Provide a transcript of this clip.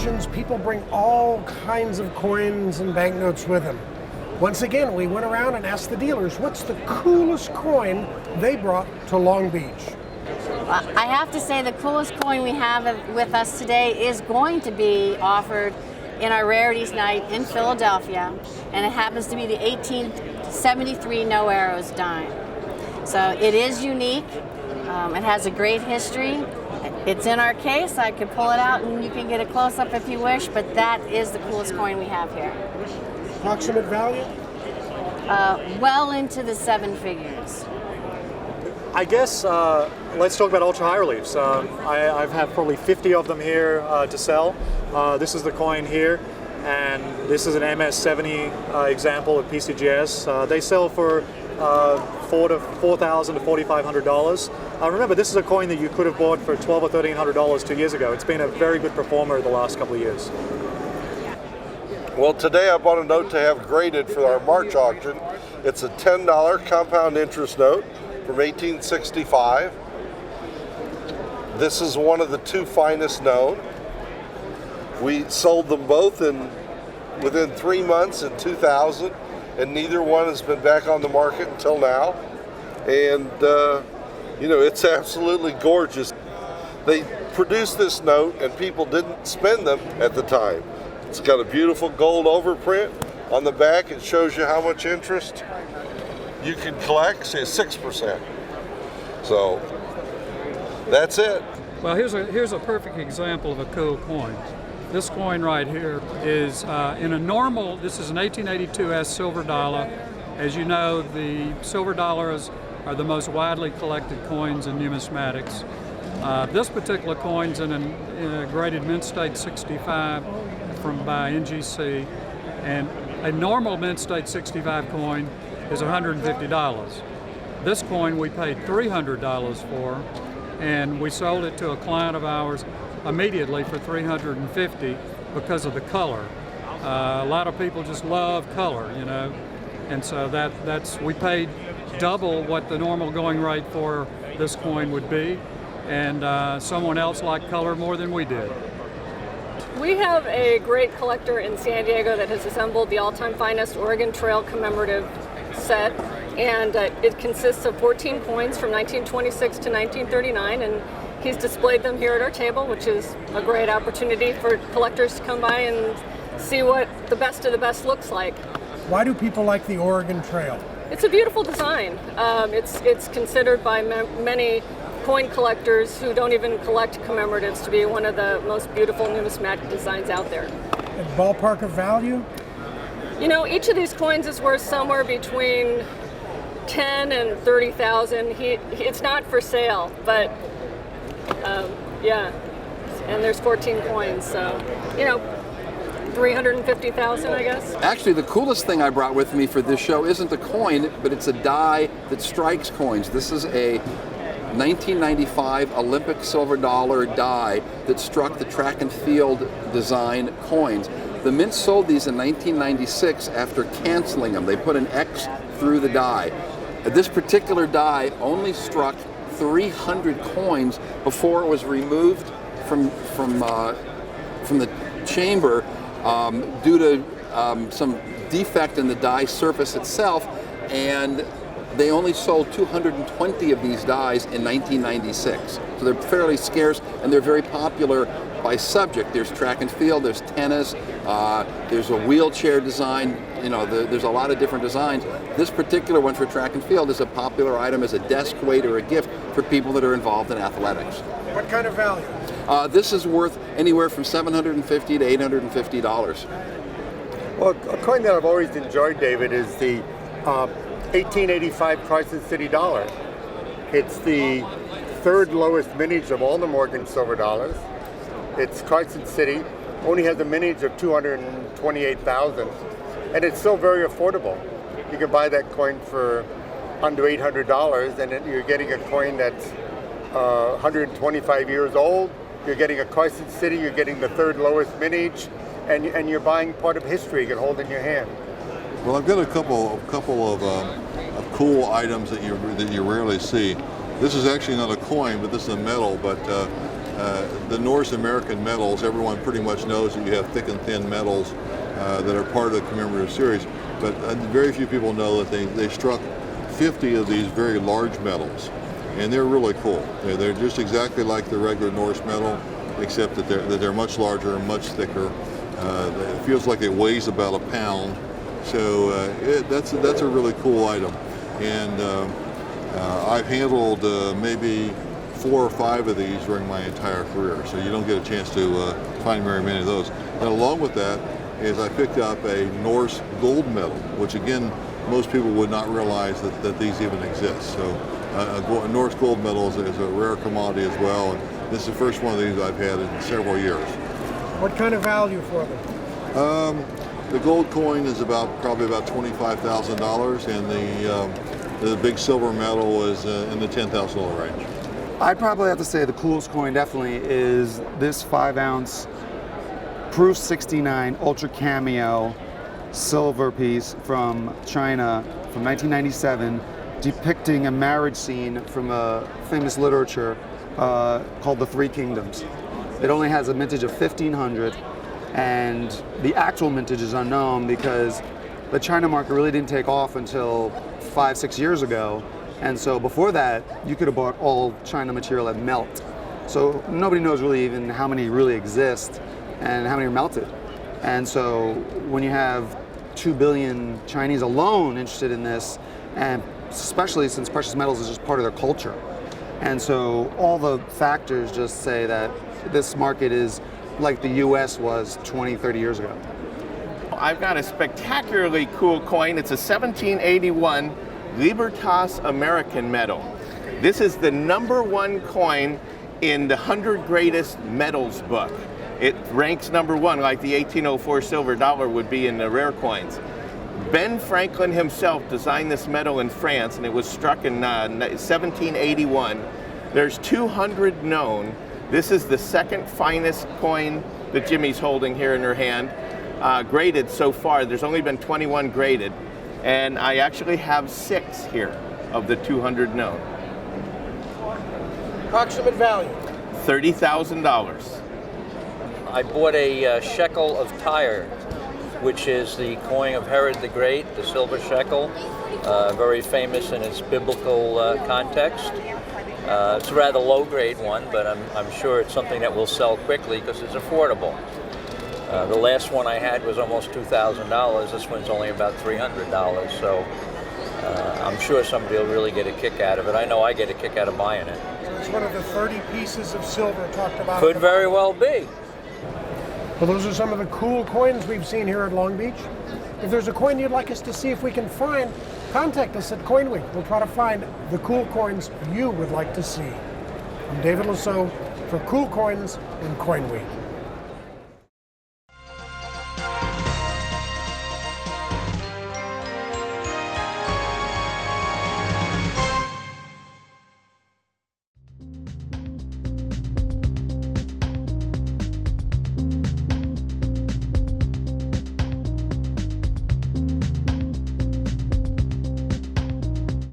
auctions, people bring all kinds of coins and banknotes with them. Once again, we went around and asked the dealers what's the coolest coin they brought to Long Beach. I have to say the coolest coin we have with us today is going to be offered in our Rarities Night in Philadelphia, and it happens to be the 1873 No Arrows dime. So it is unique. It has a great history. It's in our case. I could pull it out and you can get a close-up if you wish, but that is the coolest coin we have here. Approximate value? Well into the 7 figures. I guess let's talk about ultra high reliefs. I've had probably 50 of them here to sell. This is the coin here, and this is an MS70 example of PCGS. They sell for $4,000 to $4,500. Remember, this is a coin that you could have bought for $1,200 or $1,300 2 years ago. It's been a very good performer the last couple of years. Well, today I bought a note to have graded for our March auction. It's a $10 compound interest note from 1865. This is one of the 2 finest known. We sold them both within 3 months in 2000, and neither one has been back on the market until now. And you know, it's absolutely gorgeous. They produced this note and people didn't spend them at the time. It's got a beautiful gold overprint on the back. It shows you how much interest you can collect, say 6%. So that's it. Well, here's a perfect example of a cool coin. This coin right here is in a normal, this is an 1882 silver dollar. As you know, the silver dollars are the most widely collected coins in numismatics. This particular coin's in a graded mint state 65 by NGC, and a normal mint state 65 coin is $150. This coin we paid $300 for, and we sold it to a client of ours immediately for $350 because of the color. A lot of people just love color, you know, and so we paid double what the normal going rate for this coin would be, and someone else liked color more than we did. We have a great collector in San Diego that has assembled the all-time finest Oregon Trail commemorative set, and it consists of 14 coins from 1926 to 1939, and he's displayed them here at our table, which is a great opportunity for collectors to come by and see what the best of the best looks like. Why do people like the Oregon Trail? It's a beautiful design. It's considered by many coin collectors who don't even collect commemoratives to be one of the most beautiful numismatic designs out there. A ballpark of value? You know, each of these coins is worth somewhere between 10 and 30,000. It's not for sale, but yeah, and there's 14 coins, so, you know, 350,000, I guess. Actually, the coolest thing I brought with me for this show isn't a coin, but it's a die that strikes coins. This is a 1995 Olympic silver dollar die that struck the track and field design coins. The Mint sold these in 1996 after canceling them. They put an X through the die. This particular die only struck 300 coins before it was removed from the chamber due to some defect in the die surface itself, and they only sold 220 of these dies in 1996. So they're fairly scarce, and they're very popular by subject. There's track and field, there's tennis, there's a wheelchair design, you know, there's a lot of different designs. This particular one for track and field is a popular item as a desk weight or a gift for people that are involved in athletics. What kind of value? This is worth anywhere from $750 to $850. Well, a coin that I've always enjoyed, David, is the 1885 Carson City dollar. It's the third lowest mintage of all the Morgan silver dollars. It's Carson City, only has a mintage of 228,000, and it's still very affordable. You can buy that coin for under $800, and you're getting a coin that's 125 years old. You're getting a Carson City, you're getting the third lowest mintage, and you're buying part of history you can hold in your hand. Well, I've got a couple of cool items that you rarely see. This is actually not a coin, but this is a medal. But the Norse American medals, everyone pretty much knows that you have thick and thin medals that are part of the commemorative series, but very few people know that they struck 50 of these very large medals, and they're really cool. They're just exactly like the regular Norse medal, except that they're much larger and much thicker. It feels like it weighs about a pound, so that's a really cool item. And I've handled maybe 4 or 5 of these during my entire career, so you don't get a chance to find very many of those. And along with that is I picked up a Norse gold medal, which again, most people would not realize that these even exist. So a Norse gold medal is a rare commodity as well, and this is the first one of these I've had in several years. What kind of value for them? The gold coin is probably about $25,000, and the big silver medal is in the $10,000 range. I'd probably have to say the coolest coin definitely is this 5-ounce Proof 69 Ultra Cameo silver piece from China from 1997, depicting a marriage scene from a famous literature called The Three Kingdoms. It only has a mintage of 1500, and the actual mintage is unknown because the China market really didn't take off until 5-6 years ago. And so before that, you could have bought all China material at melt. So nobody knows really even how many really exist and how many are melted. And so when you have 2 billion Chinese alone interested in this, and especially since precious metals is just part of their culture. And so all the factors just say that this market is like the US was 20, 30 years ago. I've got a spectacularly cool coin. It's a 1781 Libertas American medal. This is the #1 coin in the 100 greatest metals book. It ranks #1, like the 1804 silver dollar would be in the rare coins. Ben Franklin himself designed this medal in France, and it was struck in 1781. There's 200 known. This is the second finest coin that Jimmy's holding here in her hand, graded so far. There's only been 21 graded, and I actually have 6 here of the 200 known. Approximate value? $30,000. I bought a shekel of Tyre, which is the coin of Herod the Great, the silver shekel, very famous in its biblical context. It's a rather low-grade one, but I'm sure it's something that will sell quickly because it's affordable. The last one I had was almost $2,000. This one's only about $300, so I'm sure somebody will really get a kick out of it. I know I get a kick out of buying it. So it's one of the 30 pieces of silver talked about. Could very well be. Well, those are some of the cool coins we've seen here at Long Beach. If there's a coin you'd like us to see if we can find, contact us at CoinWeek. We'll try to find the cool coins you would like to see. I'm David Lisot for Cool Coins and CoinWeek.